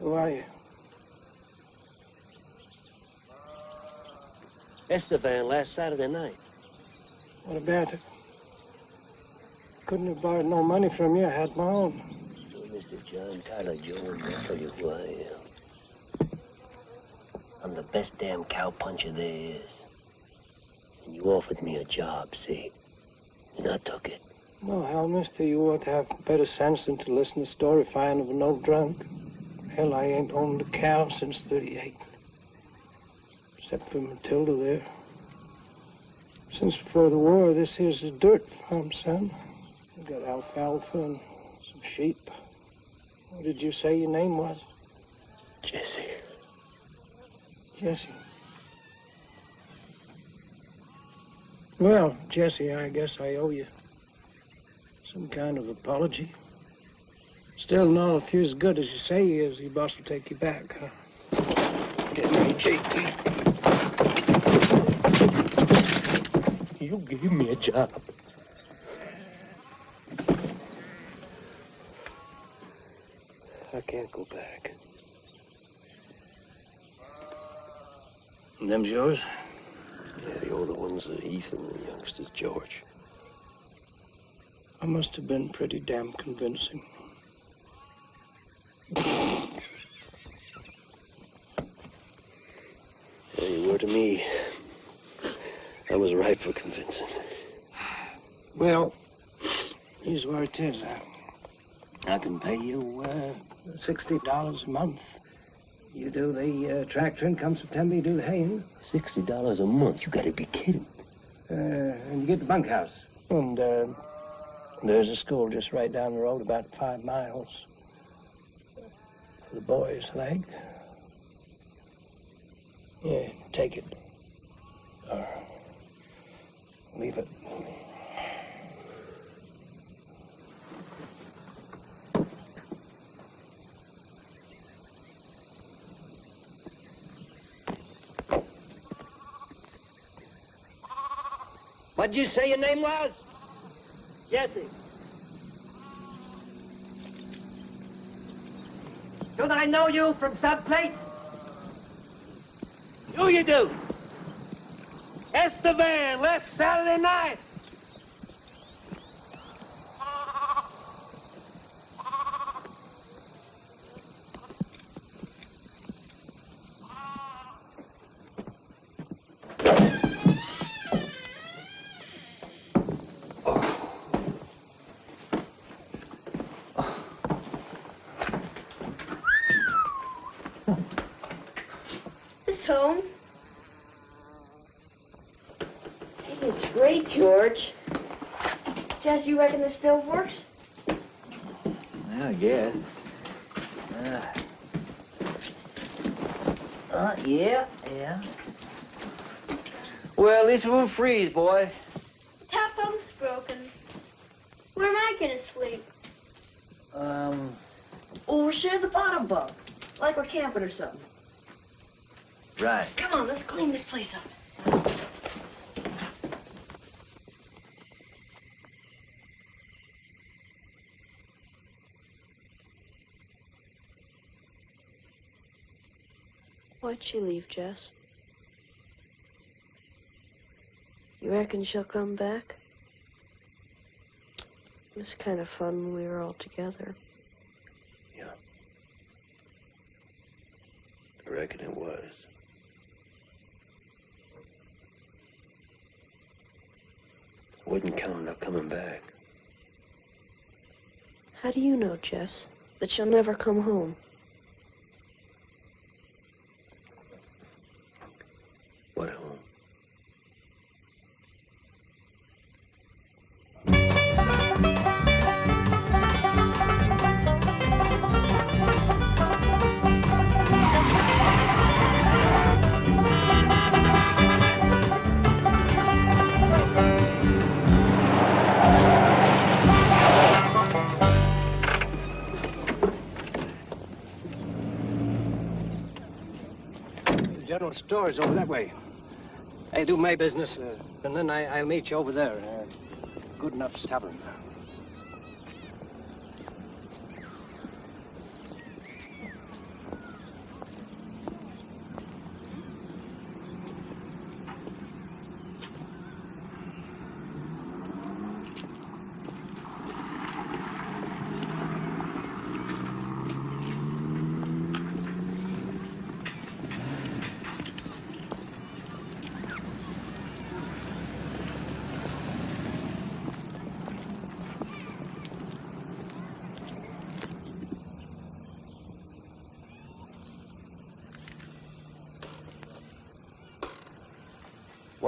Who are you? Estevan, last Saturday night. What about it? Couldn't have borrowed no money from you. I had my own. So, Mr. John Tyler Jones, I'll tell you who I am. I'm the best damn cowpuncher there is. And you offered me a job, see? And I took it. No, hell, mister, you ought to have better sense than to listen to story fine of an old drunk. Hell, I ain't owned a cow since 38. Except for Matilda there. Since before the war, this here's a dirt farm, son. We got alfalfa and some sheep. What did you say your name was? Jesse. Jesse. Well, Jesse, I guess I owe you some kind of apology. Still, no, if you're as good as you say he is, your boss will take you back, huh? Get me, JT. You gave me a job. I can't go back. And them's yours? Yeah, the older ones are Ethan and the youngster's George. I must have been pretty damn convincing. Yeah, you were to me. I was right for convincing. Well, here's where it is. I can pay you $60 a month. You do the tractoring come September, you do the haying. $60 a month? You gotta be kidding. And you get the bunkhouse. And there's a school just right down the road, about 5 miles. For the boys, like. Yeah, take it. Or leave it. What'd you say your name was? Jesse. Don't I know you from someplace? Who you do? Estevan, last Saturday night. Home. Hey, it's great, George. Jess, you reckon this stove works? I guess. Yeah. Well, at least we won't freeze, boy. The top bunk's broken. Where am I gonna sleep? Well, we're sharing the bottom bunk. Like we're camping or something. Right. Come on, let's clean this place up. Why'd she leave, Jess? You reckon she'll come back? It was kind of fun when we were all together. Yeah. I reckon it was. I wouldn't count on her coming back. How do you know, Jess, that she'll never come home? What home? General store is over that way. I do my business, and then I'll meet you over there. Good enough tavern.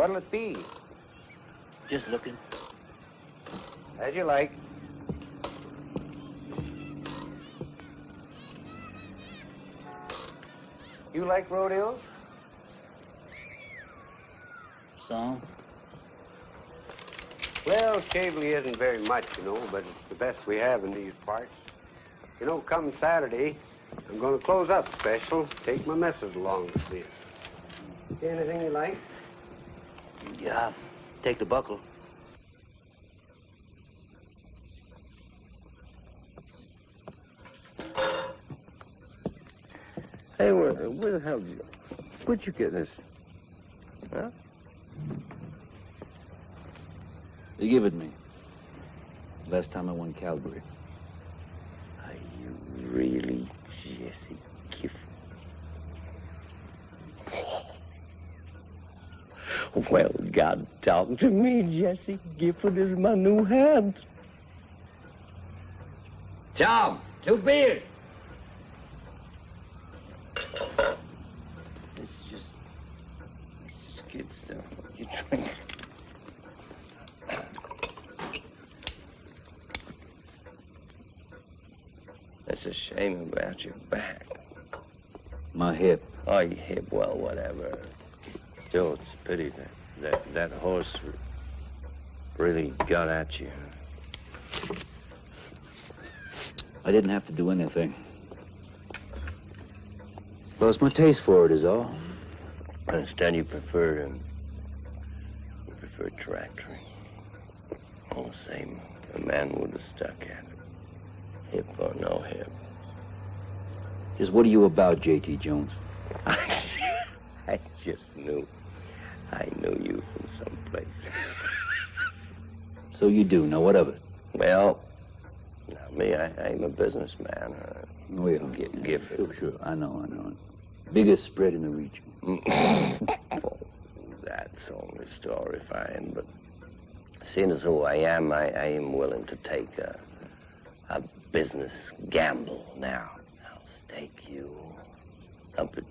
What'll it be? Just looking. As you like. You like rodeos? Some? Well, Chabley isn't very much, you know, but it's the best we have in these parts. You know, come Saturday, I'm going to close up special. Take my missus along to see it. See anything you like? Yeah, take the buckle. Hey, where the hell did you... Where'd you get this? Huh? You give it me. Last time I won Calgary. Are you really Jesse Gifford? Well, God, talk to me. Jesse Gifford is my new hand. Tom, 2 beers. It's just kid stuff. You drink. That's a shame about your back. My hip. Oh, your hip, well, whatever. Still, it's a pity that horse really got at you. I didn't have to do anything. Lost my taste for it is all. I understand you prefer tractoring. All the same, a man would have stuck at it. Hip or no hip. Just what are you about, J.T. Jones? I just knew. I knew you from someplace. So you do. Now what of it? Well, now me, I'm a businessman. Oh, yeah. Gifford. Sure. I know. Biggest spread in the region. Oh, that's only storifying, but seeing as who I am willing to take a business gamble now. I'll stake you up at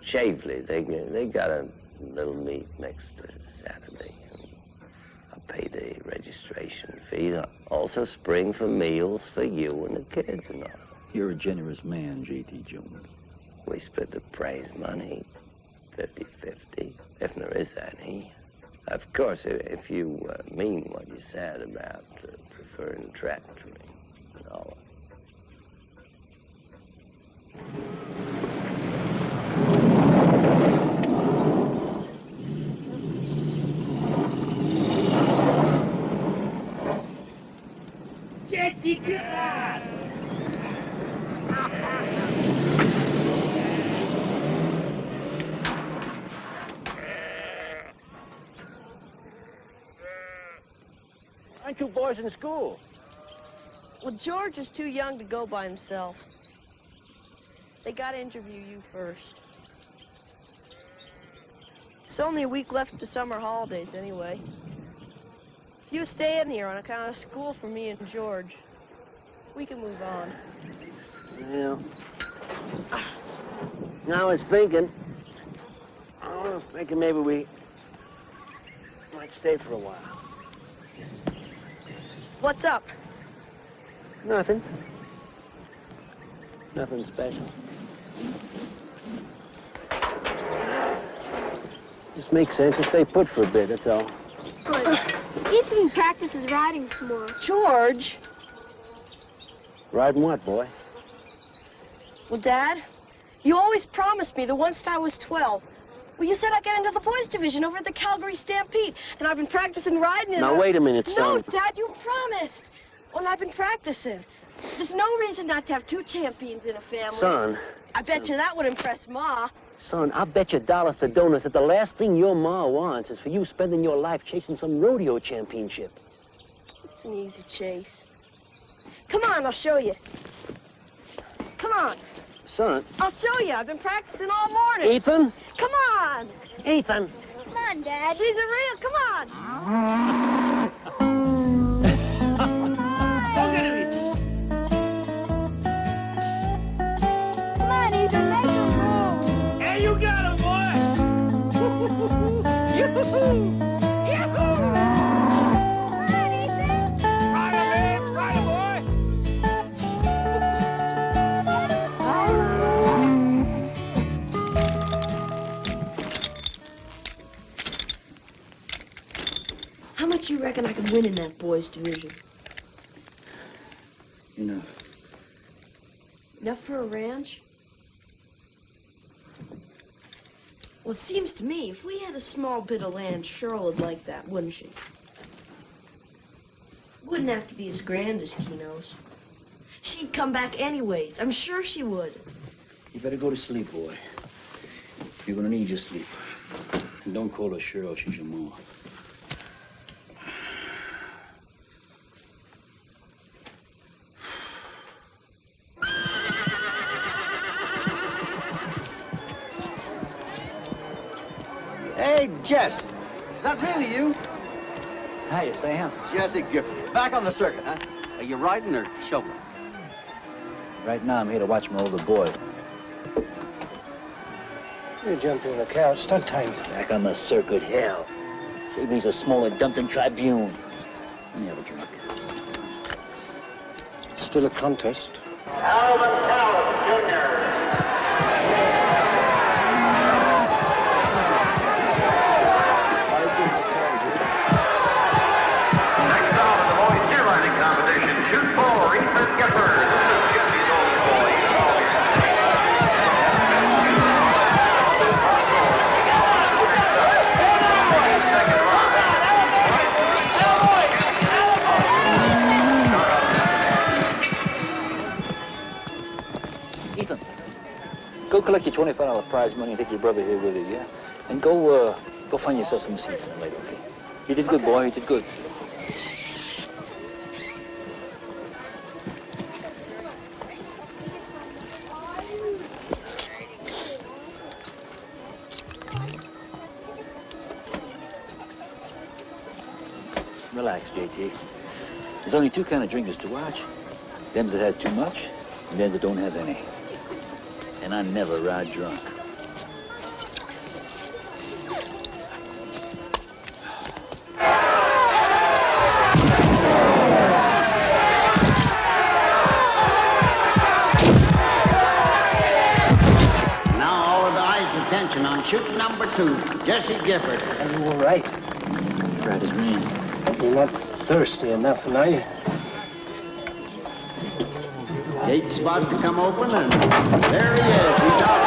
Chabley. They got a little meet next Saturday. And I'll pay the registration fees. I'll also spring for meals for you and the kids and all. You're a generous man, J.T. Jones. We split the prize money, 50-50, if there is any. Of course, if you mean what you said about preferring tractoring and all. Jessica! Aren't you boys in school? Well, George is too young to go by himself. They gotta interview you first. It's only a week left to summer holidays anyway. If you stay in here on account of school for me and George, we can move on. Yeah. I was thinking maybe we might stay for a while. What's up? Nothing. Nothing special. Just makes sense to stay put for a bit, that's all. Good. Ethan practices riding some more. George? Riding what, boy? Well, Dad, you always promised me that once I was 12. Well, you said I'd get into the boys' division over at the Calgary Stampede, and I've been practicing riding and... Now, wait a minute, son. No, Dad, you promised. Well, and I've been practicing. There's no reason not to have 2 champions in a family. Son. I bet you that would impress Ma. Son, I'll bet you dollars to donuts that the last thing your ma wants is for you spending your life chasing some rodeo championship. It's an easy chase. Come on, I'll show you. Come on. Son. I'll show you. I've been practicing all morning. Ethan? Come on. Ethan. Come on, Dad. She's a real. Come on. Come on, Ethan, make a roll. Hey, you got him, boy! Yoo-hoo! I'd win in that boys' division. Enough. Enough for a ranch? Well, it seems to me, if we had a small bit of land, Cheryl would like that, wouldn't she? Wouldn't have to be as grand as Keno's. She'd come back anyways. I'm sure she would. You better go to sleep, boy. You're gonna need your sleep. And don't call her Cheryl, she's your mom. Hey, Jess. Is that really you? Hi, Sam. Jesse Gifford. Back on the circuit, huh? Are you riding or shoveling? Right now, I'm here to watch my older boy. You jump in the car. Stunt time. Back on the circuit, hell. He's a smaller dump than Tribune. Let me have a drink. Still a contest. Alvin Callis, Jr. Next out in the boys' steer riding competition, shoot for Ethan Gifford. Jesse's old boy. Ethan, go collect your $25 prize money and take your brother here with you, yeah? And go find yourself some seats in the later, okay? You did good, boy. You did good. Relax, JT. There's only two kind of drinkers to watch. Them that has too much, and them that don't have any. And I never ride drunk. Now all of the eyes' attention on shoot number 2, Jesse Gifford. Are you all right? Right as rain. You're not thirsty enough, are you? Gate's about to come open, and there he is. He's out.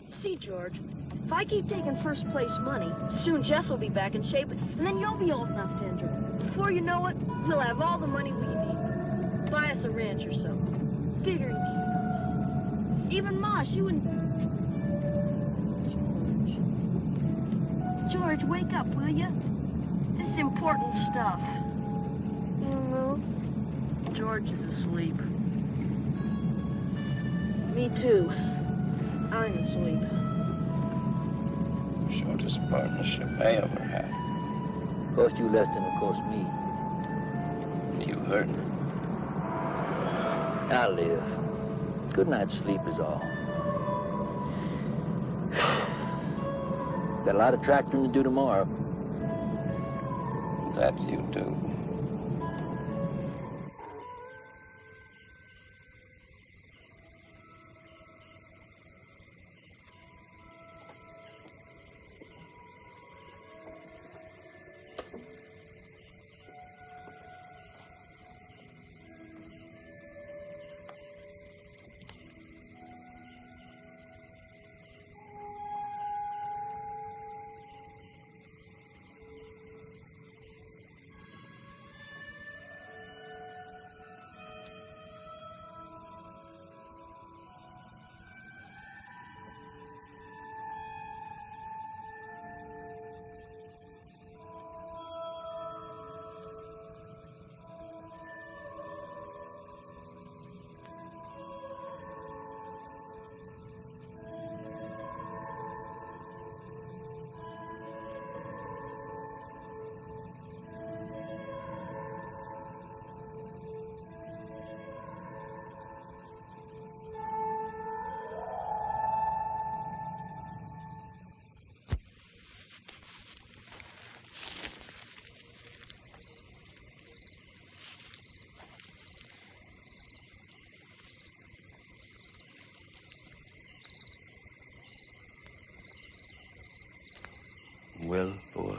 See, George, if I keep taking first place money, soon Jess will be back in shape, and then you'll be old enough to enter. Before you know it, we'll have all the money we need. Buy us a ranch or something. Bigger than Keno's. Even Ma, she wouldn't... George, wake up, will you? This is important stuff. George is asleep. Me too. I'm asleep. Shortest partnership I ever had. Cost you less than it cost me. You hurt. I'll live. Good night's sleep is all. Got a lot of tractoring to do tomorrow. That you do. Well, Lord,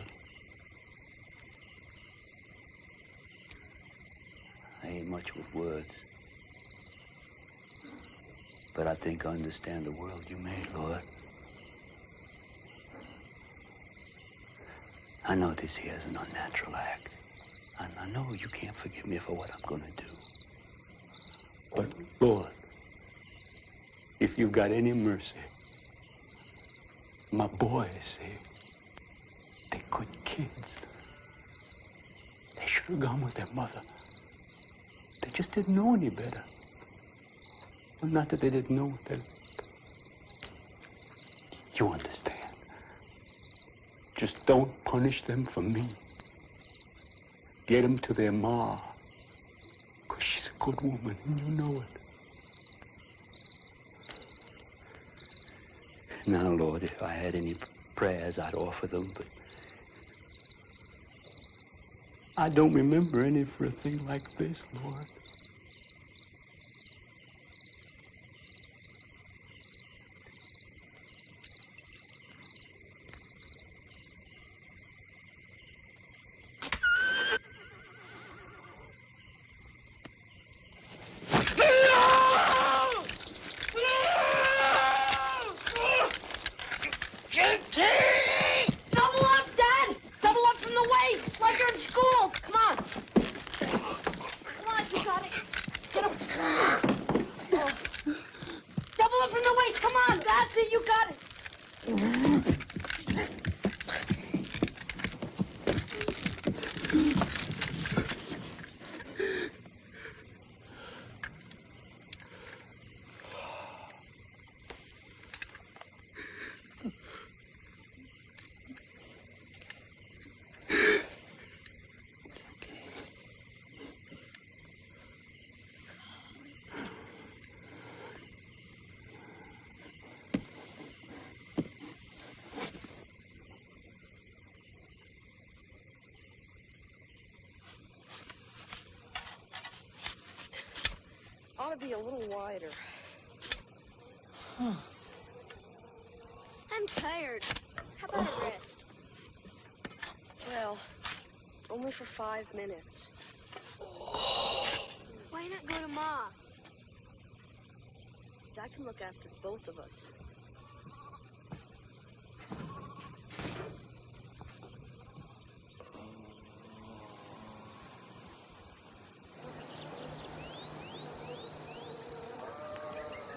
I ain't much with words, but I think I understand the world you made, Lord. I know this here is an unnatural act. I know you can't forgive me for what I'm gonna do. But, Lord, if you've got any mercy, my boys, they're good kids. They should have gone with their mother. They just didn't know any better. Well, not that they didn't know that. You understand. Just don't punish them for me. Get them to their ma. Because she's a good woman, and you know it. Now, Lord, if I had any prayers, I'd offer them, but I don't remember any for a thing like this, Lord. Double up, Dad! Double up from the waist, like you're in school. Come on. Come on, you got it. Get him. Double up from the waist. Come on, that's it. You got it. Ought to be a little wider. I'm tired. How about a rest? Well, only for 5 minutes. Why not go to Ma? I can look after both of us.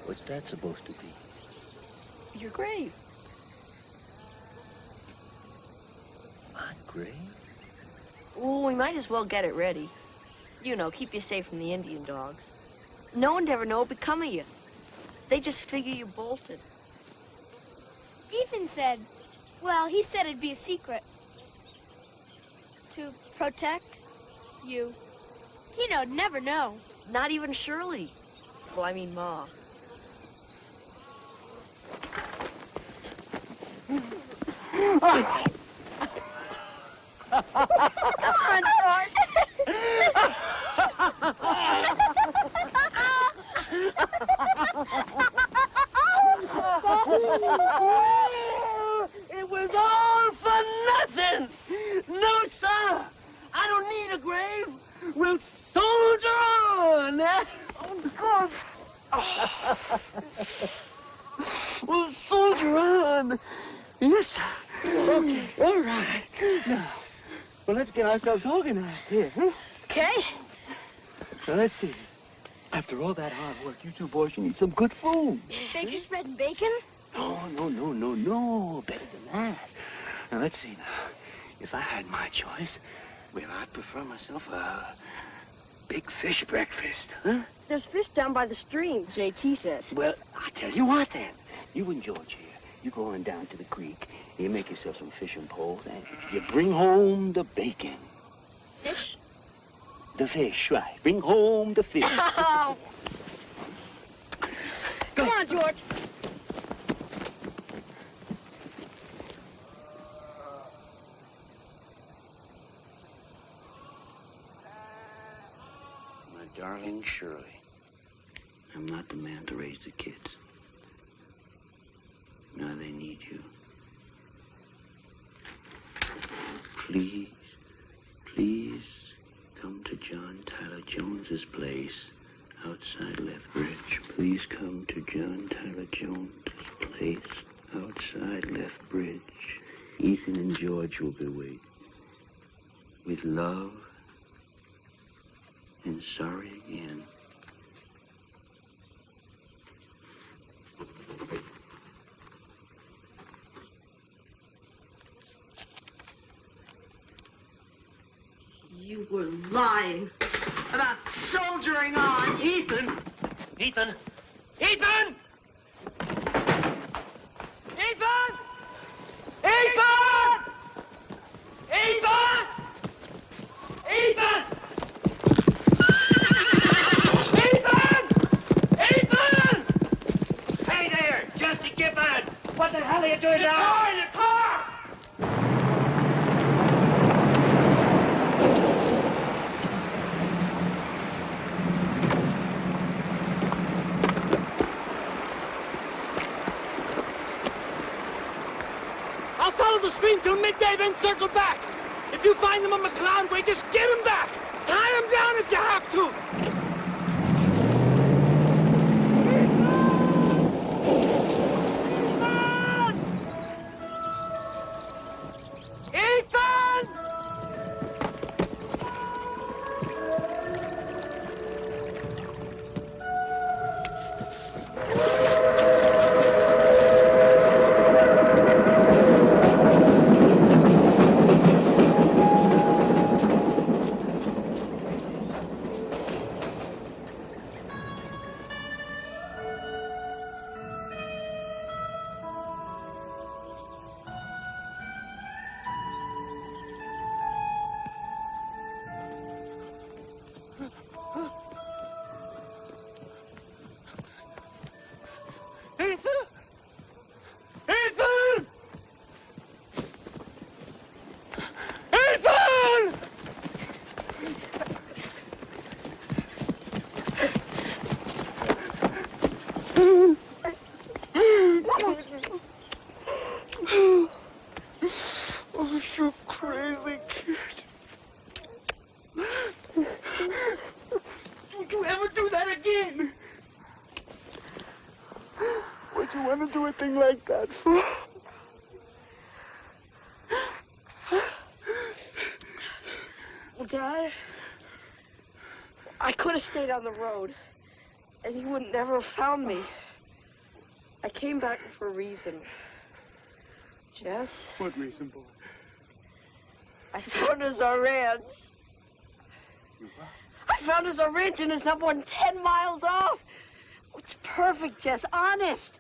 What's that supposed to be? Your grave. My grave? Well, we might as well get it ready. You know, keep you safe from the Indian dogs. No one'd ever know what become of you. They just figure you bolted. Ethan said, well, he said it'd be a secret. To protect you. You know, never know. Not even Shirley. Well, I mean Ma. Come on, George. It was all for nothing. No, sir. I don't need a grave. We'll soldier on. Oh, God. We'll soldier on. Yes, sir. Okay, all right. Now, well, let's get ourselves organized here, huh? Okay. Now, let's see. After all that hard work, you two boys, you need some good food. Baker's bread and bacon? No. Better than that. Now, let's see now. If I had my choice, well, I'd prefer myself a big fish breakfast, huh? There's fish down by the stream, JT says. Well, I'll tell you what, then. You and George here, you go on down to the creek, you make yourself some fishing poles, and you bring home the bacon. Fish? The fish, right. Bring home the fish. Oh. Come on, George. My darling Shirley, I'm not the man to raise the kids. Now they need you. please, please come to John Tyler Jones's place outside Lethbridge. Please come to John Tyler Jones's place outside Lethbridge. Ethan and George will be waiting. With love and sorry again. You were lying about soldiering on. Ethan! Ethan! Ethan! Ethan! Ethan! Ethan! Ethan! Ethan! Ethan! Hey there, Jesse Gifford! What the hell are you doing now? In the car! I'll follow the stream till midday, then circle back. If you find them on McLeod Way, just get them back. Tie them down if you have to. Ethan! Oh, you crazy kid. Don't you ever do that again. What'd you want to do a thing like that for? Dad, I could have stayed on the road, and you would never have found me. I came back for a reason. Jess? What reason, boy? I found us our ranch. I found us our ranch, and it's not more than 10 miles off. It's perfect, Jess, honest.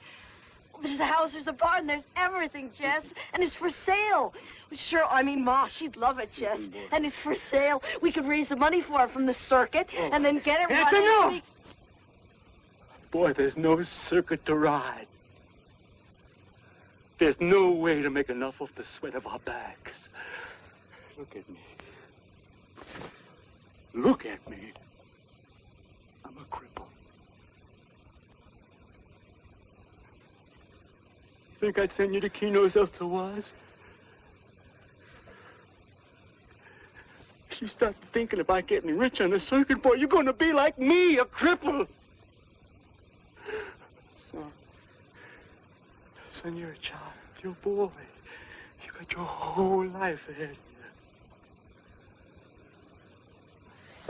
There's a house, there's a barn, there's everything, Jess. And it's for sale. Sure, I mean, Ma, she'd love it, Jess. And it's for sale. We could raise the money for it from the circuit and then get it It's running. enough! Boy, there's no circuit to ride. There's no way to make enough off the sweat of our backs. Look at me. Look at me. I'm a cripple. Think I'd send you to Keno's Elsewise? If you start thinking about getting rich on the circuit, boy, you're going to be like me, a cripple. Son, you're a child. You're a boy. You got your whole life ahead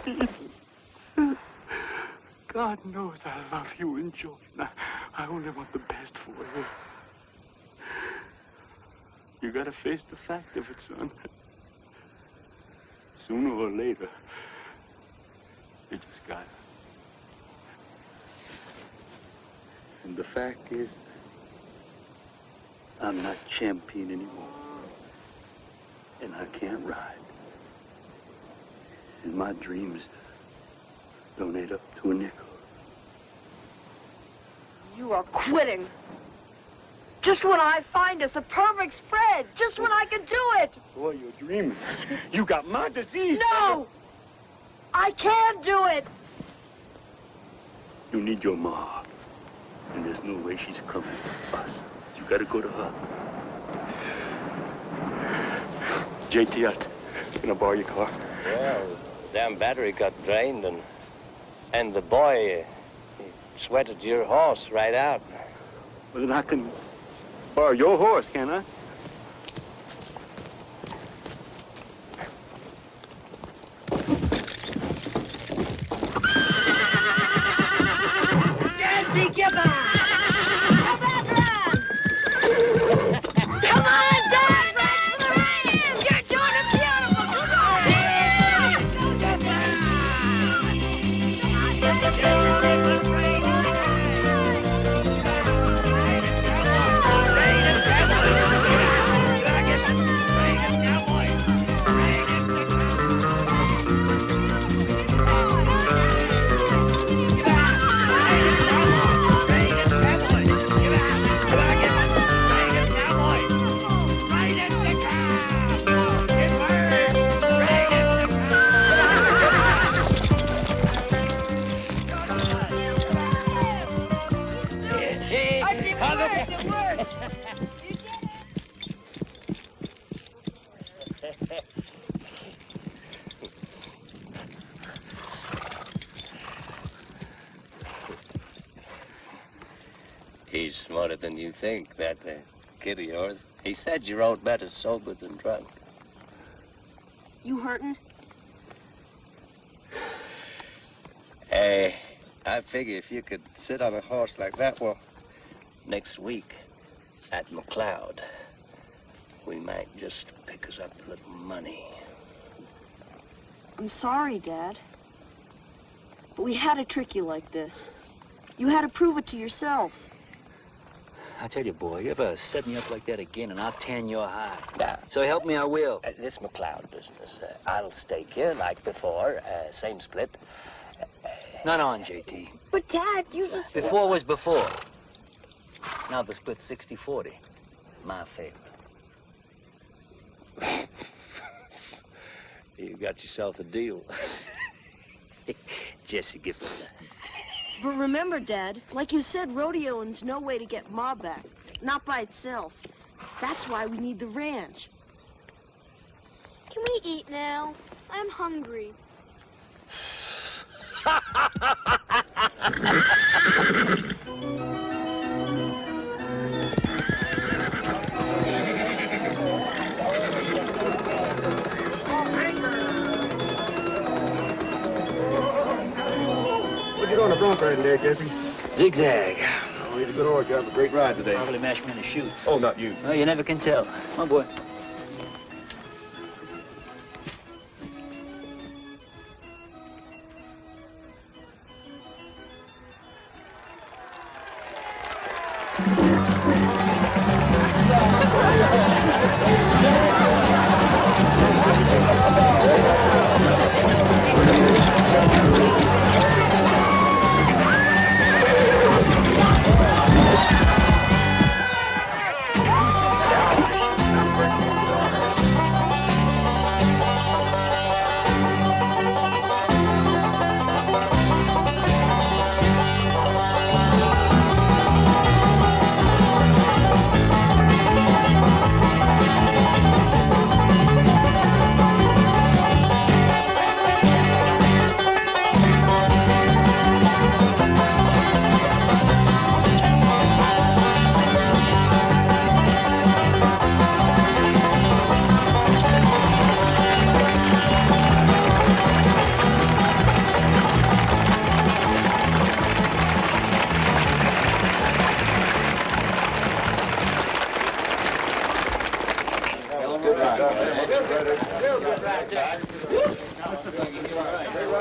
of you. God knows I love you and Jordan. I only want the best for you. You gotta face the fact of it, son. Sooner or later, you just gotta. And the fact is, I'm not champion anymore. And I can't ride. And my dreams don't add up to a nickel. You are quitting. Just when I find us the perfect spread. Just when I can do it. Boy, you're dreaming. You got my disease. No! I can't do it. You need your ma. And there's no way she's coming to us. You gotta go to her. JT, can I borrow your car? Well, the damn battery got drained, and the boy, he sweated your horse right out. Well, then I can borrow your horse, can I? Jesse, get back! He's smarter than you think, that kid of yours. He said you wrote better sober than drunk. You hurting? Hey, I figure if you could sit on a horse like that, well, next week at McLeod, we might just pick us up a little money. I'm sorry, Dad. But we had to trick you like this. You had to prove it to yourself. I tell you, boy, you ever set me up like that again, and I'll tan your hide. Now, So help me, I will. this McLeod business, I'll stake you like before, same split. Not on, JT. But, Dad, you just... Before was before. Now the split 60-40. My favor. You got yourself a deal. Jesse, give me that. But remember, Dad, like you said, rodeoing's no way to get Ma back. Not by itself. That's why we need the ranch. Can we eat now? I'm hungry. What'd you do on the bronc riding there, Jesse? Zigzag. Oh, he's a good horse. You have a great ride today. Probably mashed me in the chute. Oh, not you. Well, you never can tell. Come on, boy.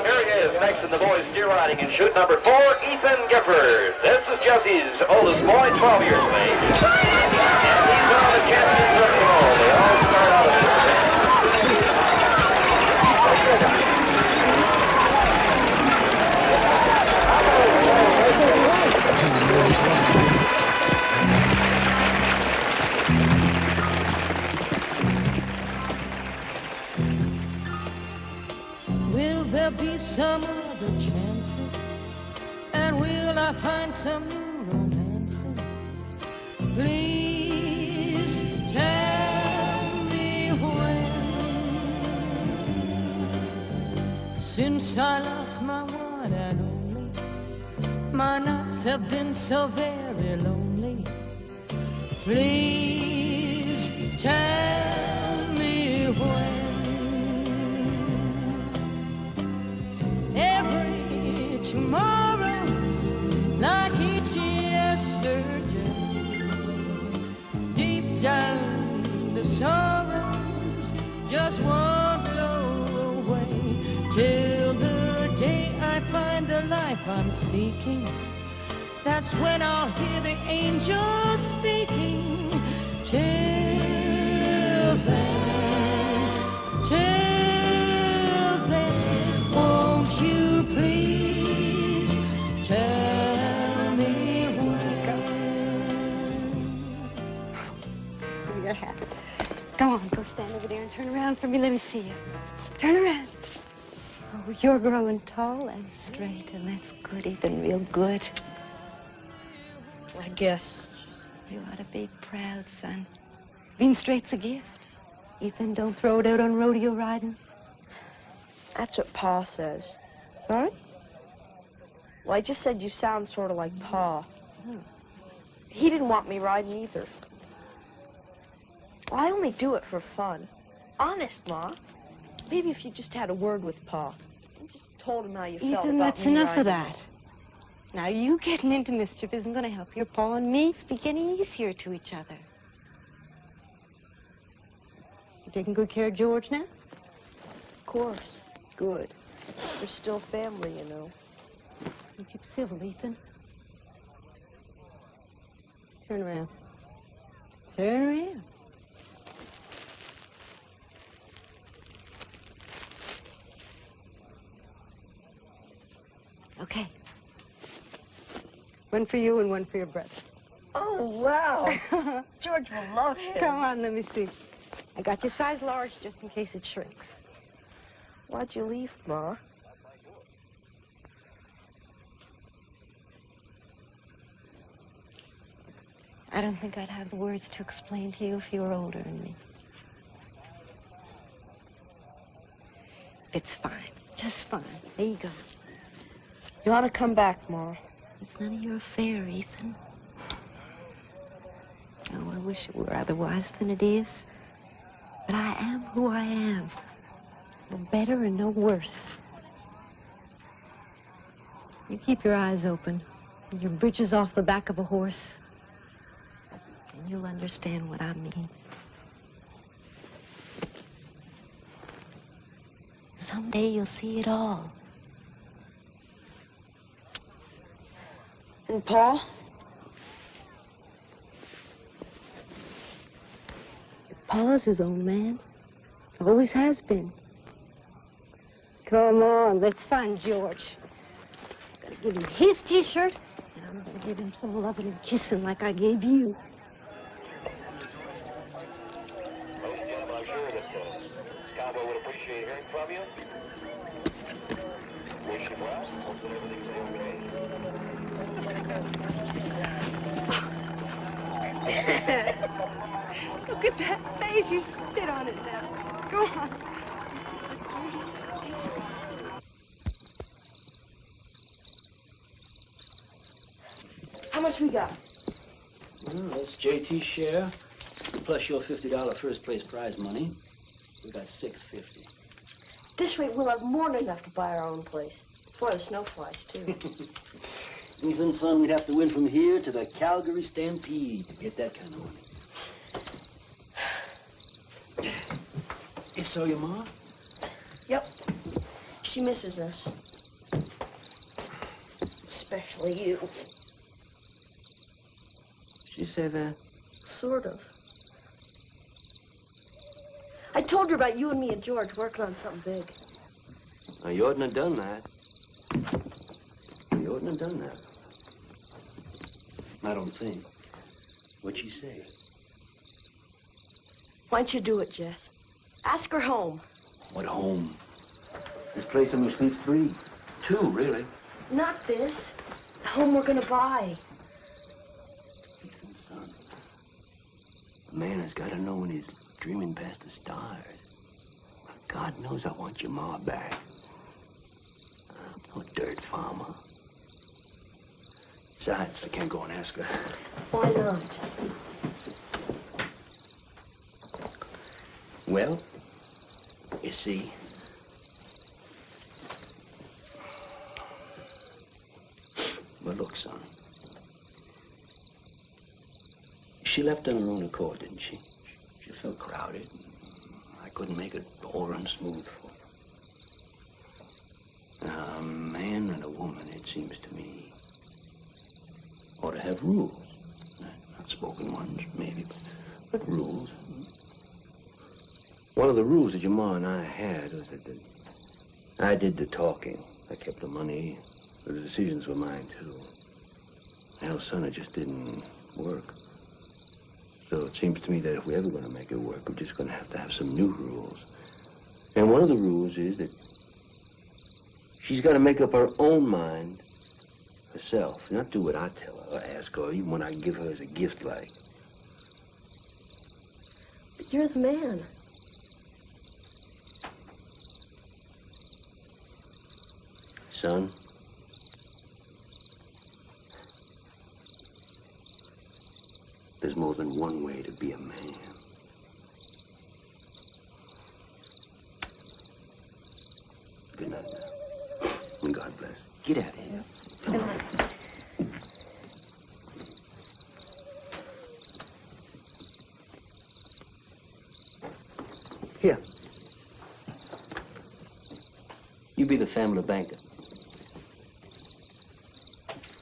Here he is, next in the boys' deer riding in chute number 4, Ethan Gifford. This is Jesse's oldest boy, 12 years of age. And these are the champions of them all. They all start out at Will there be some other chances? And will I find some new romances? Please tell me when. Since I lost my one and only, my nights have been so very lonely. Please tell me when. Every tomorrow's like each yesterday. Deep down the sorrows just won't blow away till the day I find the life I'm seeking. That's when I'll hear the angels speaking. Till then, won't you please tell me when? Give me your hat. Go on, go stand over there and turn around for me. Let me see you. Turn around. Oh, you're growing tall and straight, and that's good, Ethan, real good. I guess you ought to be proud, son. Being straight's a gift. Ethan, don't throw it out on rodeo riding. That's what Pa says. Sorry? Well, I just said you sound sort of like Pa. He didn't want me riding either. Well, I only do it for fun. Honest, Ma. Maybe if you just had a word with Pa and just told him how you felt about Ethan, that's me enough riding. of that. Now, you getting into mischief isn't going to help your Pa and me be getting easier to each other. You taking good care of George now? Of course. Good. We're still family, you know. You keep civil, Ethan. Turn around. Turn around. Okay. One for you and one for your brother. Oh, wow. George will love him. Come on, let me see. I got you size large just in case it shrinks. Why'd you leave, Ma? I don't think I'd have the words to explain to you if you were older than me. It's fine. Just fine. There you go. You ought to come back, Ma. It's none of your affair, Ethan. Oh, I wish it were otherwise than it is. But I am who I am. No better and no worse. You keep your eyes open, and your britches off the back of a horse, and you'll understand what I mean. Someday you'll see it all. And Pa? Your Pa's his own man. Always has been. Come on, let's find George. I'm gonna give him his T-shirt, and I'm gonna give him some loving and kissing like I gave you. Ladies and gentlemen, I'm sure that Cowboy would appreciate hearing from you. Wish him well. Hope that everything's okay. Look at that face. You spit on it now. Go on. How much we got? Well, that's JT's share, plus your $50 first place prize money. We got $650. This rate, we'll have more than enough to buy our own place. Before the snow flies, too. Ethan, son, we'd have to win from here to the Calgary Stampede to get that kind of money. You saw your ma? Yep. She misses us. Especially you. She say that? Sort of. I told her about you and me and George working on something big. Now, you oughtn't have done that. You oughtn't have done that. I don't think. What'd she say? Why don't you do it, Jess? Ask her home. What home? This place only sleeps 3. 2, really. Not this. The home we're gonna buy. Ethan, son. A man has got to know when he's dreaming past the stars. God knows I want your ma back. farmer. Besides, I can't go and ask her. Why not? Well, you see, well, look, son. She left on her own accord, didn't she? She felt crowded. I couldn't make it all run smooth for her. Now, a man and a woman, it seems to me, ought to have rules. Not spoken ones, maybe, but rules. One of the rules that your ma and I had was that I did the talking. I kept the money. The decisions were mine, too. Hell, son, it just didn't work. So it seems to me that if we're ever going to make it work, we're just going to have some new rules. And one of the rules is that she's got to make up her own mind herself. Not do what I tell her or ask her, even when I give her as a gift, like. But you're the man. Son, there's more than one way to be a man. Good night now. And God bless. Get out of here. Good night. Here. You be the family banker.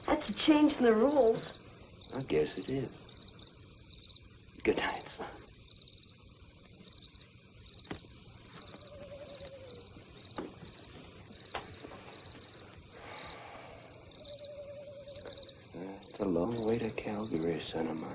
That's a change in the rules. I guess it is. Good night, son. It's a long way to Calgary, son of mine.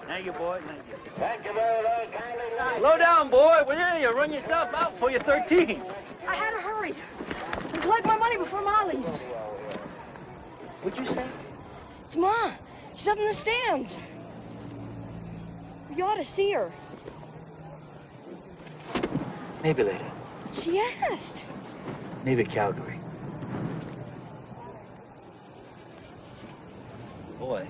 Thank you, boy. Thank you. Thank you very much. Slow down, boy. Will you run yourself out before you're 13? I had to hurry and collect my money before Ma leaves. What'd you say? It's Ma. She's up in the stands. You ought to see her. Maybe later. She asked. Maybe Calgary. Boy.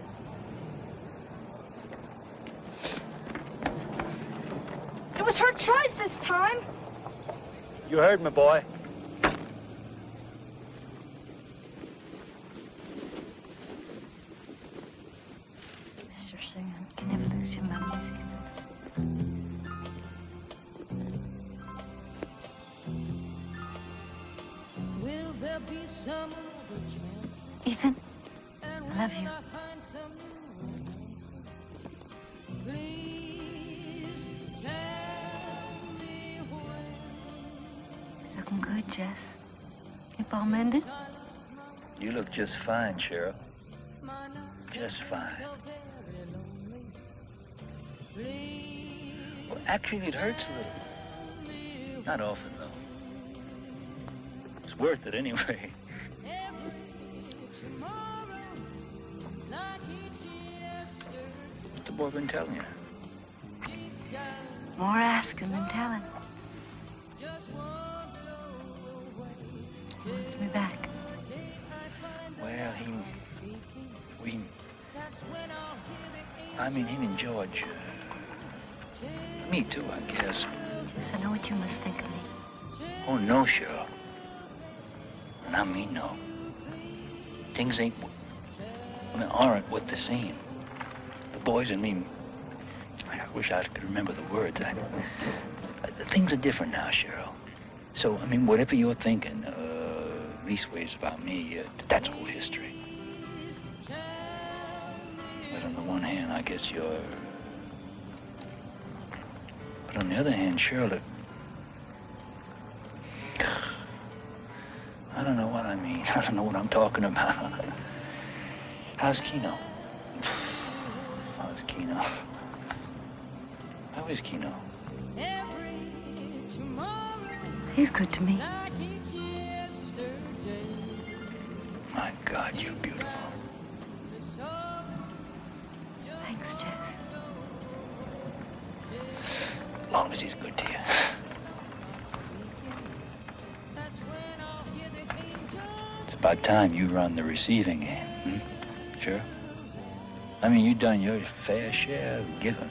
It was her choice this time. You heard me, boy. Mr. Singer, can never lose your melodies. Will there be some other chance? Ethan, I love you. Please tell me when. Looking good, Jess. You all mended? You look just fine, Cheryl. Just fine. Well, actually, it hurts a little. Not often, though. It's worth it anyway. What's the boy been telling you? More asking than telling. He wants me back. Well, him and George, me too, I guess. Jess, I know what you must think of me. Oh, no, Cheryl. And I mean no. Things ain't aren't what they seem. The boys and me, I wish I could remember the words. Things are different now, Cheryl. So, I mean, whatever you're thinking, leastways about me, that's old history. But on the one hand, I guess you're... But on the other hand, Cheryl, I don't know what I mean. I don't know what I'm talking about. How's Keno? How's Keno? How is Keno? He's good to me. My God, you're beautiful. Thanks, Jess. As long as he's good to you. It's about time you run the receiving game, hmm? Sure? I mean, you've done your fair share of giving.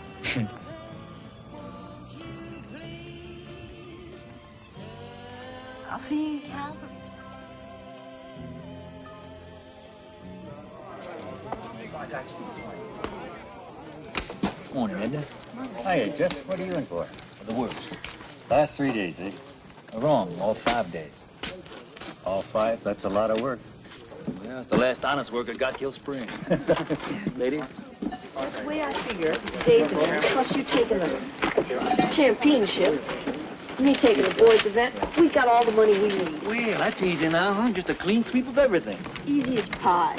I'll see you in Calvary. Morning, Edna. Hiya, Jeff. What are you in for? The works. Last 3 days, eh? Wrong, all 5 days. All 5? That's a lot of work. Well, it's the last honest work at Godkill Spring. Ladies? The way I figure, days event, plus you taking the championship, me taking the boys' event, we got all the money we need. Well, that's easy now, huh? Just a clean sweep of everything. Easy as pie.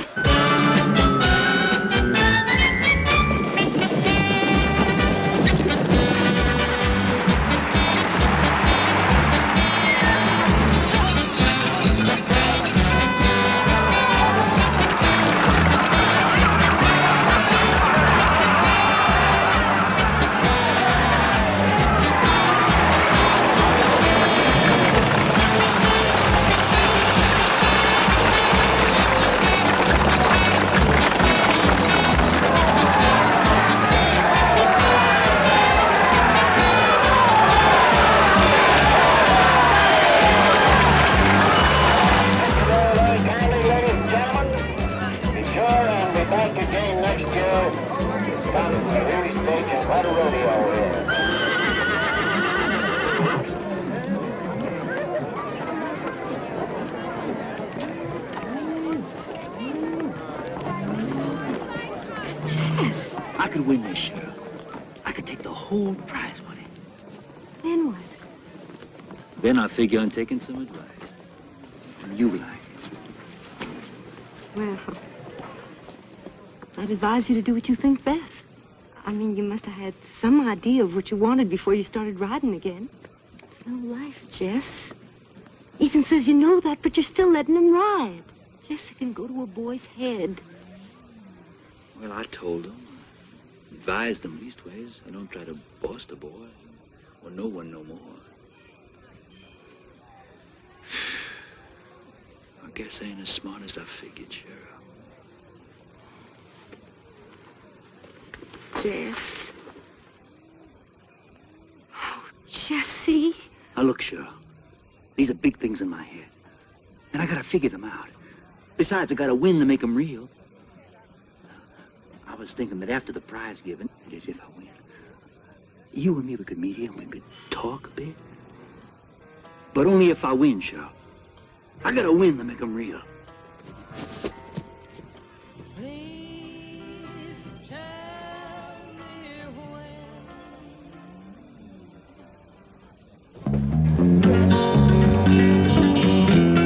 Jess. I could win this, Cheryl. I could take the whole prize money. Then what? Then I figure on taking some advice. And you like it. Well, I'd advise you to do what you think best. I mean, you must have had some idea of what you wanted before you started riding again. It's no life, Jess. Ethan says you know that, but you're still letting him ride. Jess, it can go to a boy's head. Well, I told him. Advised him leastways. I don't try to boss the boy. Or no one no more. I guess I ain't as smart as I figured, Cheryl. Jess. Oh, Jessie. Now look, Cheryl. These are big things in my head. And I gotta figure them out. Besides, I gotta win to make them real. I was thinking that after the prize giving, as if I win, you and me, we could meet here and we could talk a bit. But only if I win, Cheryl. I gotta win to make them real.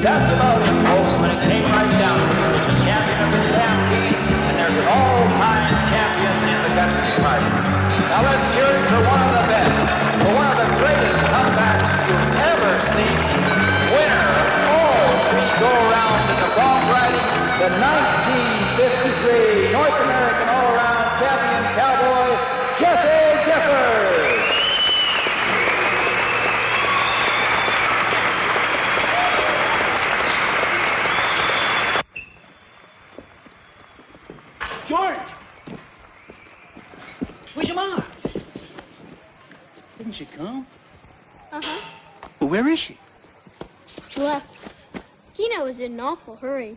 That's about it, folks, when it came right down to it. There's a champion of the Stampede, and there's an all-time champion in the Gutsy Fight. Now let's hear it for one of the best, for one of the greatest comebacks you've ever seen. Winner of all 3 go-arounds in the bronc riding, the 1953 North American all-around champion cowboy, Jesse Gifford. George! Where's your mom? Didn't she come? Uh-huh. Well, where is she? She left. Keno was in an awful hurry.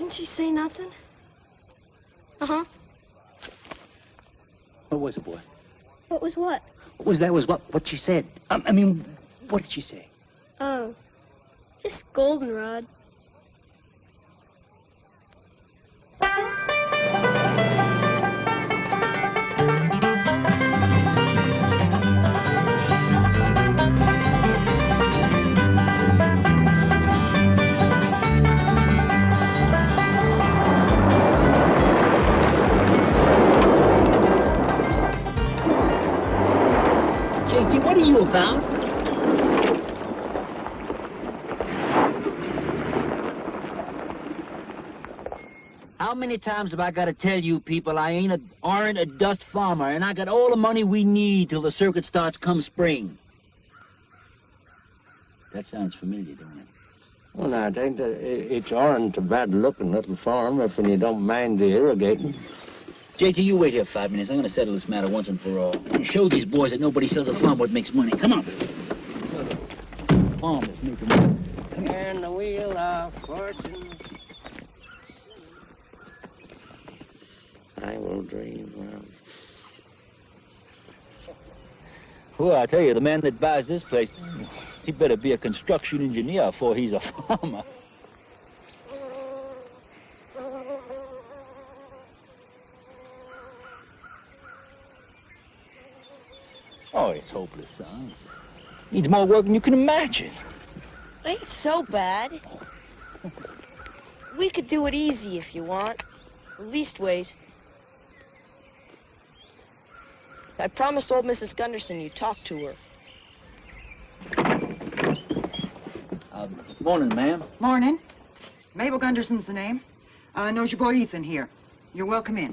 Didn't she say nothing? Uh-huh. What was it, boy? What was what? What she said. I mean, what did she say? Oh, just goldenrod. JT, what are you about? How many times have I got to tell you people I aren't a dust farmer, and I got all the money we need till the circuit starts come spring? That sounds familiar, don't it? Well, I think that it's aren't a bad-looking little farm if you don't mind the irrigating. JT, you wait here 5 minutes. I'm going to settle this matter once and for all. And show these boys that nobody sells a farm what makes money. Come on. Farm is making money. And the wheel of fortune. I will dream of. Well, I tell you, the man that buys this place, he better be a construction engineer before he's a farmer. Oh, it's hopeless, son. Needs more work than you can imagine. It ain't so bad. We could do it easy if you want. Or leastways. I promised old Mrs. Gunderson you'd talk to her. Morning, ma'am. Morning. Mabel Gunderson's the name. Knows your boy Ethan here. You're welcome in.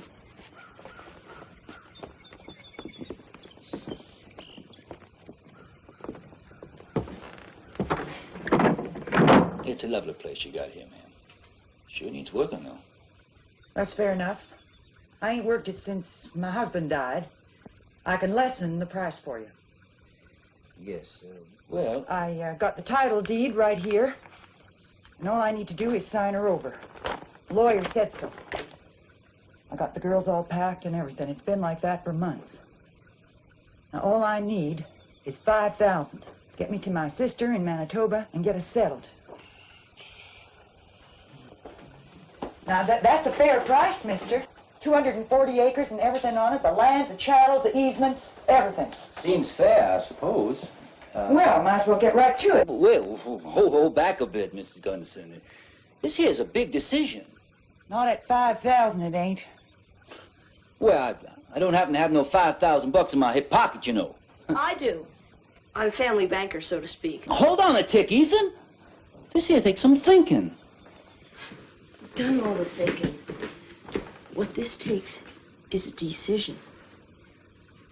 It's a lovely place you got here, ma'am. Sure needs working, though. That's fair enough. I ain't worked it since my husband died. I can lessen the price for you. Yes, well... I got the title deed right here. And all I need to do is sign her over. The lawyer said so. I got the girls all packed and everything. It's been like that for months. Now, all I need is $5,000. Get me to my sister in Manitoba and get us settled. Now, that's a fair price, mister. 240 acres and everything on it. The lands, the chattels, the easements, everything. Seems fair, I suppose. Well, might as well get right to it. Well, hold back a bit, Mrs. Gunderson. This here's a big decision. Not at 5,000, it ain't. Well, I don't happen to have no 5,000 bucks in my hip pocket, you know. I do. I'm family banker, so to speak. Hold on a tick, Ethan. This here takes some thinking. Done all the thinking. What this takes is a decision.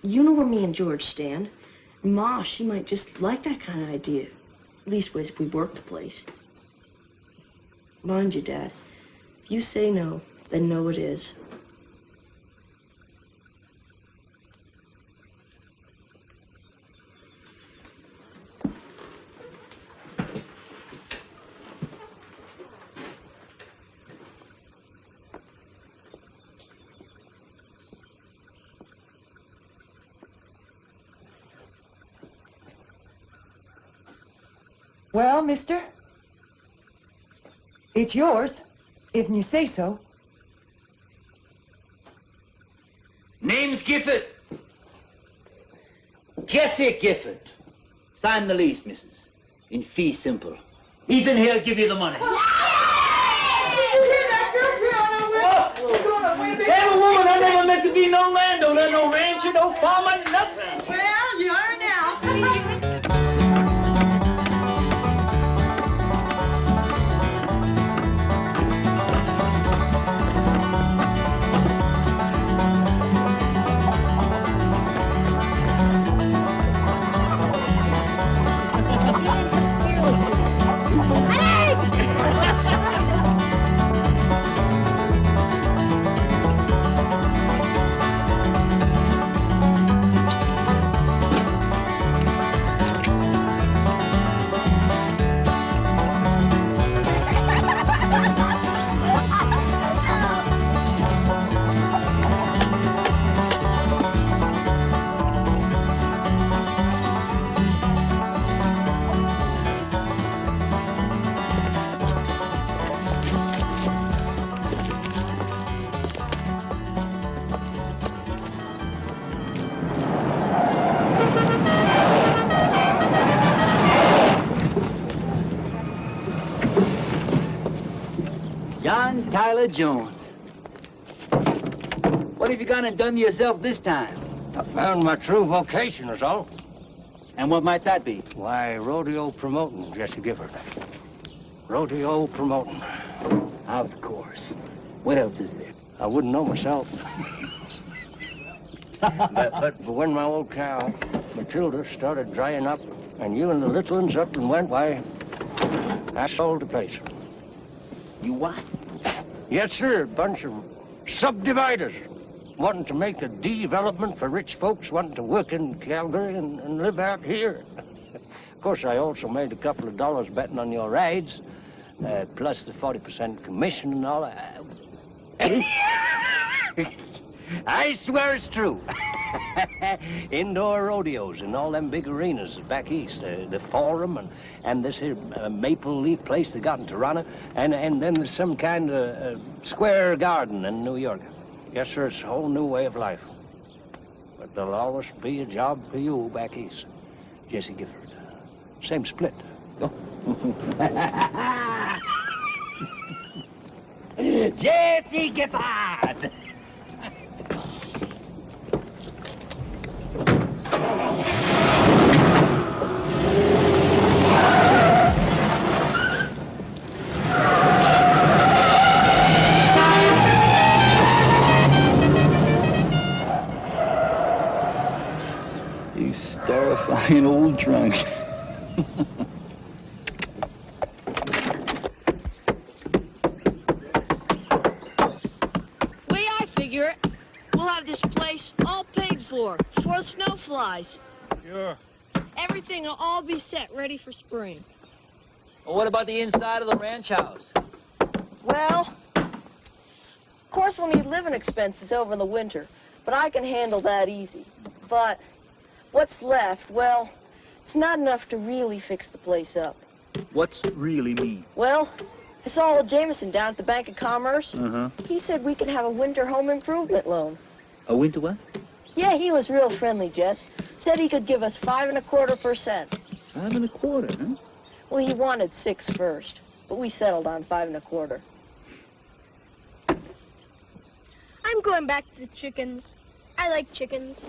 You know where me and George stand. Ma, she might just like that kind of idea. Leastways, if we work the place. Mind you, Dad, if you say no, then no it is. Well, mister, it's yours, if you say so. Name's Gifford. Jesse Gifford. Sign the lease, missus. In fee simple. Ethan here'll give you the money. Damn a woman, I never meant to be no landowner, no rancher, no farmer, nothing. Well, you are now. John Tyler Jones. What have you gone and done to yourself this time? I found my true vocation, is all. And what might that be? Why, rodeo promoting, Jesse Gifford. Rodeo promoting. Of course. What else is there? I wouldn't know myself. but when my old cow, Matilda, started drying up, and you and the little ones up and went, why, I sold the place. You what? Yes, sir. A bunch of subdividers wanting to make a development for rich folks wanting to work in Calgary and live out here. Of course, I also made a couple of dollars betting on your rides, plus the 40% commission and all. I swear it's true. Indoor rodeos and all them big arenas back east, the Forum and this here Maple Leaf place they got in Toronto, and then there's some kind of square garden in New York. Yes, sir, it's a whole new way of life. But there'll always be a job for you back east, Jesse Gifford. Same split. Jesse Gifford! You starifying old drunk. Way I figure it, we'll have this place all paid for before the snow flies. Sure. Everything will all be set ready for spring. Well, what about the inside of the ranch house? Well, of course we'll need living expenses over the winter, but I can handle that easy. But what's left, well, it's not enough to really fix the place up. What's really mean? Well, I saw old Jameson down at the Bank of Commerce. Uh-huh. He said we could have a winter home improvement loan. A winter what? Yeah, he was real friendly, Jess. Said he could give us 5.25%. 5.25, huh? Well, he wanted 6 first, but we settled on 5.25. I'm going back to the chickens. I like chickens.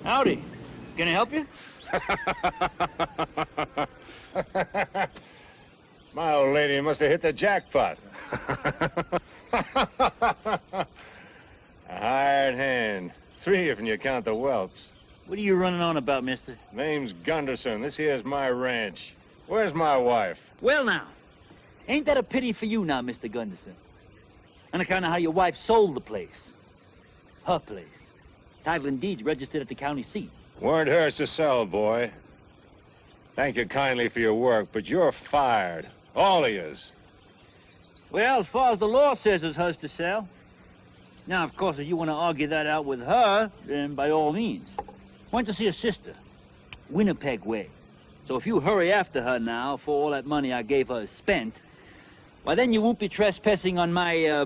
Howdy. Can I help you? My old lady must have hit the jackpot. A hired hand. 3 if you count the whelps. What are you running on about, mister? Name's Gunderson. This here's my ranch. Where's my wife? Well, now, ain't that a pity for you now, Mr. Gunderson? On account of how your wife sold the place. Her place. Title and deeds registered at the county seat. Weren't hers to sell, boy. Thank you kindly for your work, but you're fired. All of yous. Well, as far as the law says, it's hers to sell. Now, of course, if you want to argue that out with her, then by all means. Went to see her sister, Winnipeg way. So if you hurry after her now, for all that money I gave her is spent, why then you won't be trespassing on my,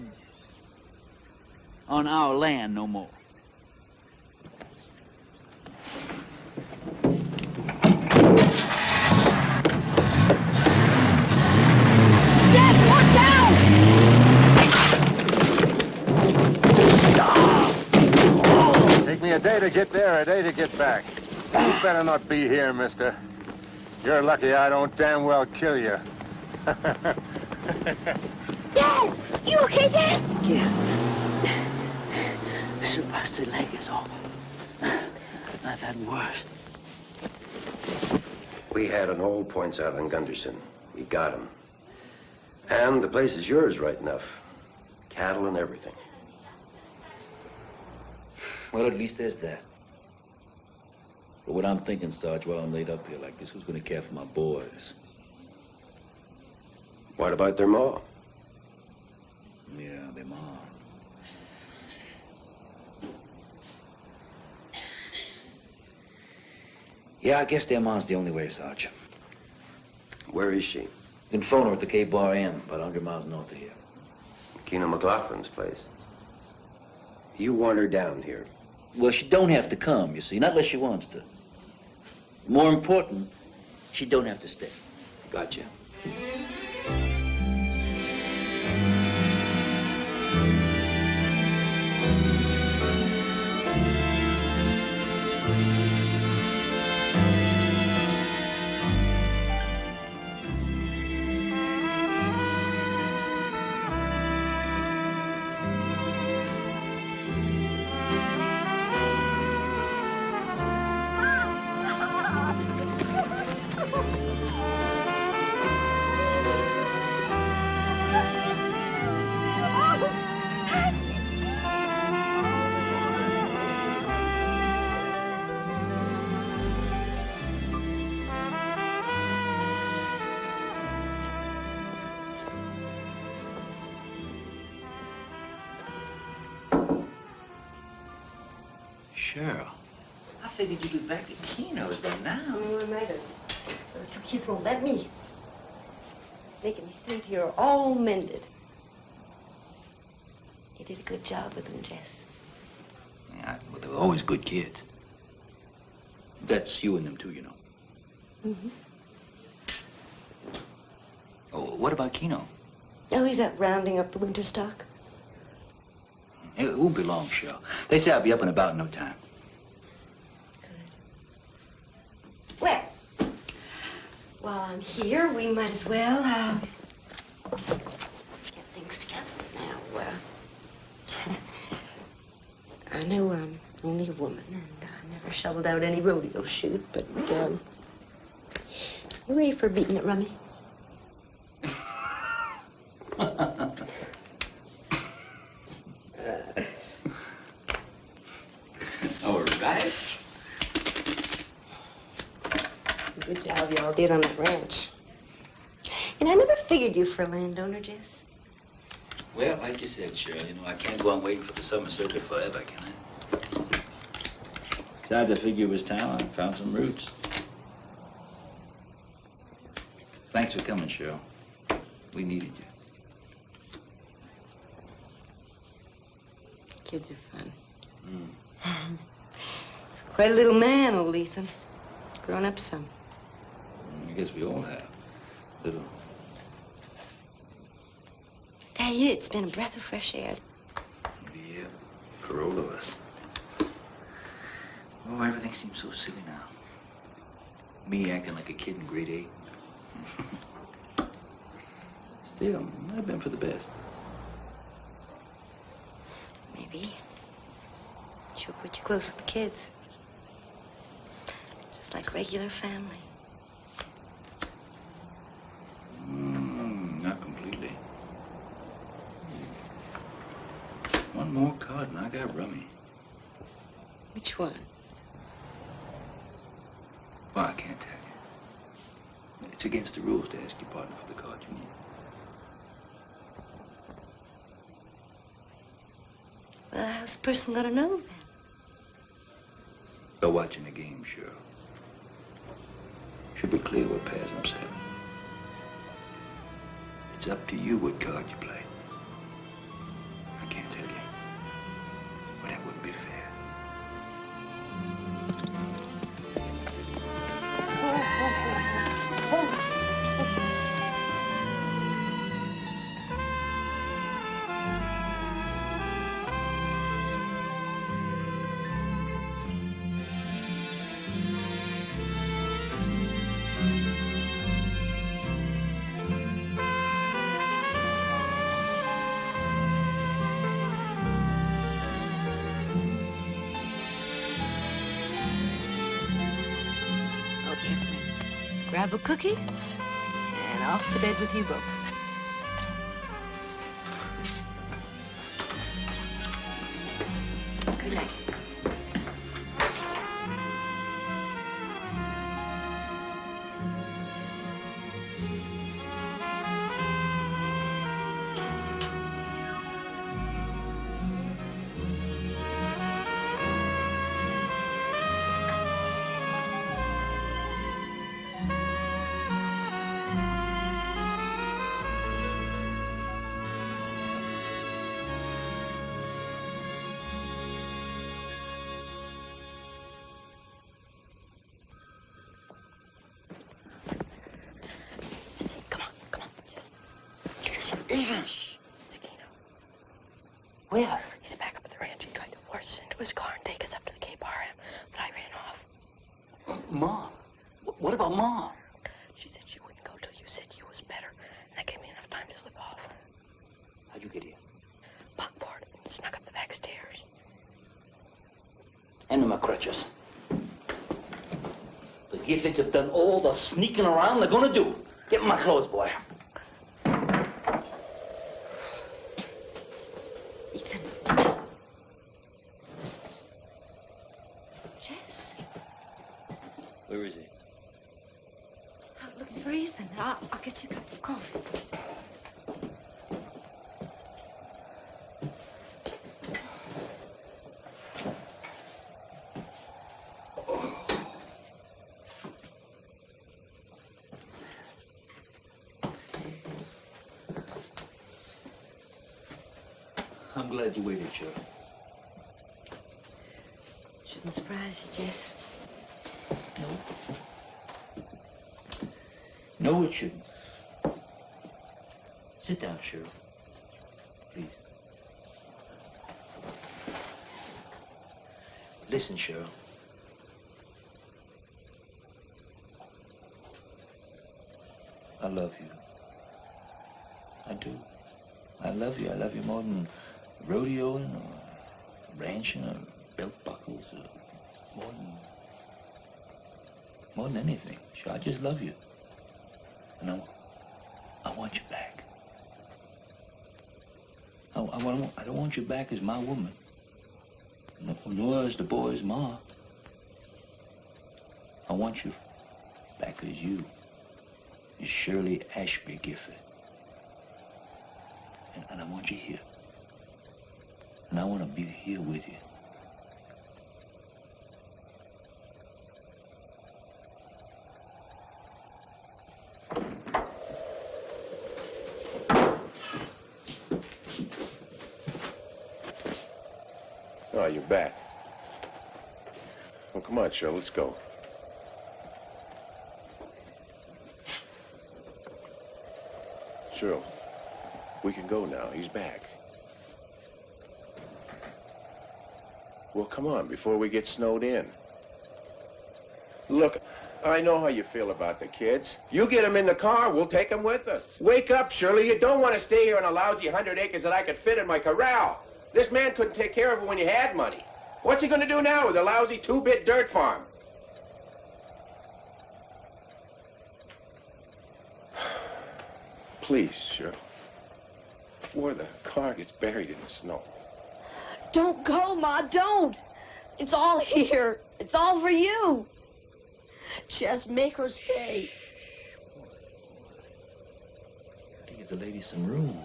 on our land no more. Take me a day to get there, a day to get back. You better not be here, mister. You're lucky I don't damn well kill you. Dad! You okay, Dad? Yeah. It's a busted leg is all. I've had worse. We had an old points out on Gunderson. We got him. And the place is yours, right enough. Cattle and everything. Well, at least there's that. But what I'm thinking, Sarge, while I'm laid up here like this, who's going to care for my boys? What about their ma? Yeah, their mom. Yeah, I guess their mom's the only way, Sarge. Where is she? In phone her at the Cape Bar Inn, about 100 miles north of here. Keno McLaughlin's place. You want her down here? Well, she don't have to come, you see, not unless she wants to. More important, she don't have to stay. Gotcha. Cheryl, I figured you'd be back at Keno's by now. Neither. Those two kids won't let me. Making me stay here all mended. You did a good job with them, Jess. Yeah, well, they were always good kids. That's you and them too, you know. Mm-hmm. Oh, what about Keno? Oh, he's out rounding up the winter stock. It won't be long, Cheryl. They say I'll be up and about in no time. Well, while I'm here, we might as well get things together. Now, I know I'm only a woman, and I never shoveled out any rodeo shoot, but you ready for beating it, Rummy? All right. Good job y'all did on that ranch. And I never figured you for a landowner, Jess. Well, like you said, Cheryl, you know, I can't go on waiting for the summer circuit forever, can I? Besides, I figure it was time I found some roots. Thanks for coming, Cheryl. We needed you. Kids are fun. Quite a little man, old Ethan. Grown up some. I guess we all have. Little. Hey, you, it's been a breath of fresh air. Yeah, for all of us. Oh, everything seems so silly now. Me acting like a kid in grade 8. Still, might have been for the best. Maybe. She'll put you close with the kids. Just like regular family. Not completely. One more card and I got Rummy. Which one? Well, I can't tell you. It's against the rules to ask your partner for the card you need. Well, how's a person gonna know then? By watching the game, sure. Should be clear what pairs I'm setting. It's up to you what card you play. I can't tell you. But that wouldn't be fair. Okay, grab a cookie and off to bed with you both. Good night. Shh. It's Aquino. Where? He's back up at the ranch. He tried to force us into his car and take us up to the Cape RM, but I ran off. Mom? What about Mom? She said she wouldn't go till you said you was better, and that gave me enough time to slip off. How'd you get here? Buckboard and snuck up the back stairs. Hand me my crutches. The Giffords have done all the sneaking around they're gonna do. Get me my clothes, boy. Ethan. Jess, Where is he? I'm looking for Ethan. I'll get you a cup of coffee. I'm glad you waited, Cheryl. Shouldn't surprise you, Jess. No, it shouldn't. Sit down, Cheryl. Please. Listen, Cheryl. I love you. I do. I love you. I love you more than rodeoing or ranching or belt buckles or more than anything. Sure, I just love you. And I want you back. I don't want you back as my woman, nor as the boy's ma. I want you back as you, as Shirley Ashby Gifford. And I want you here. And I want to be here with you. Oh, you're back. Well, come on, Cheryl, let's go. Cheryl, we can go now. He's back. Well, come on, before we get snowed in. Look, I know how you feel about the kids. You get them in the car, we'll take them with us. Wake up, Shirley. You don't want to stay here on a lousy 100 acres that I could fit in my corral. This man couldn't take care of it when you had money. What's he going to do now with a lousy 2-bit dirt farm? Please, Shirley. Before the car gets buried in the snow. Don't go, Ma, don't. It's all here. It's all for you. Just make her stay. To give the lady some room.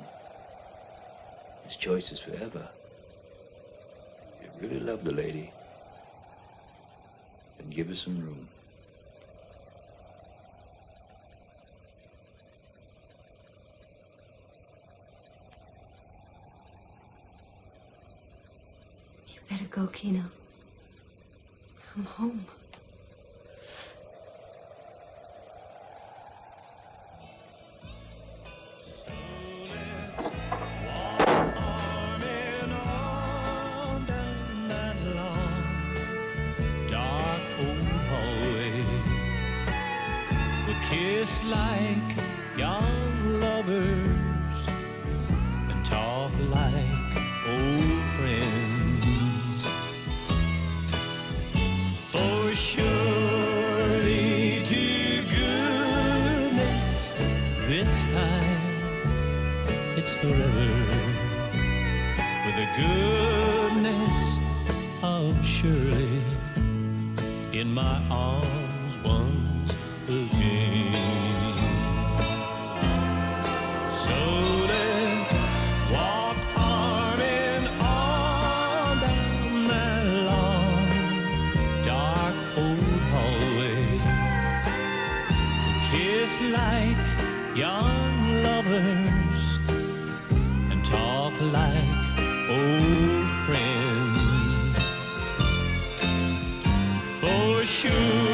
His choice is forever. If you really love the lady, then give her some room. You better go, Keno. I'm home. Like young lovers and talk like old friends. For surely to goodness, this time it's forever. With the goodness of Shirley in my arms once again. Like young lovers and talk like old friends. For sure.